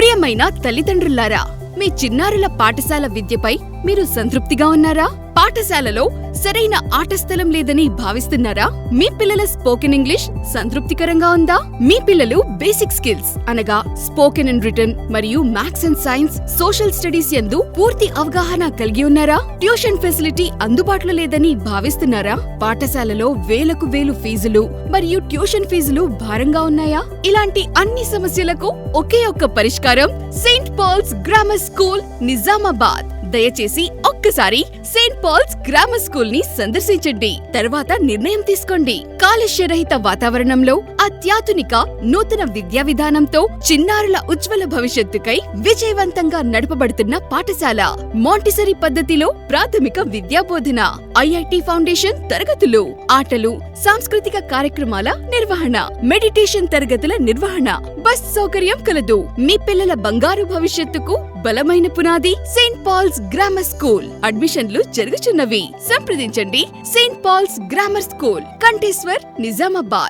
ప్రియమైన తల్లిదండ్రులారా, మీ చిన్నారుల పాఠశాల విద్యపై మీరు సంతృప్తిగా ఉన్నారా? పాఠశాలలో సరైన ఆట స్థలం లేదని భావిస్తున్నారా? మీ పిల్లల స్పోకెన్ ఇంగ్లీష్ సంతృప్తికరంగా ఉందా? మీ పిల్లలు బేసిక్ స్కిల్స్ అనగా స్పోకెన్ అండ్ రిటన్ మరియు maths and science, social studies యందు పూర్తి అవగాహన కలిగి ఉన్నారా? ట్యూషన్ ఫెసిలిటీ అందుబాటులో లేదని భావిస్తున్నారా? పాఠశాలలో వేలకు వేలు ఫీజులు మరియు ట్యూషన్ ఫీజులు భారంగా ఉన్నాయా? ఇలాంటి అన్ని సమస్యలకు ఒకే ఒక్క పరిష్కారం Saint Paul's grammar school, Nizamabad. దయచేసి ఒక్కసారి సెయింట్ పాల్స్ గ్రామర్ స్కూల్ ని సందర్శించండి. తర్వాత నిర్ణయం తీసుకోండి. కాలుష్యరహిత వాతావరణంలో అత్యాధునిక నూతన విద్యా విధానంతో చిన్నారుల ఉజ్వల భవిష్యత్తుకై విజయవంతంగా నడపబడుతున్న పాఠశాల. మాంటిసరీ పద్ధతిలో ప్రాథమిక విద్యా బోధన, ఐఐటి ఫౌండేషన్ తరగతులు, ఆటలు, సాంస్కృతిక కార్యక్రమాల నిర్వహణ, మెడిటేషన్ తరగతుల నిర్వహణ, బస్ సౌకర్యం కలదు. మీ పిల్లల బంగారు భవిష్యత్తుకు బలమైన పునాది సెయింట్ పాల్స్ గ్రామర్ స్కూల్. అడ్మిషన్లు జరుగుచున్నవి. సంప్రదించండి. Saint Paul's grammar school, Kanteshwar, Nizamabad.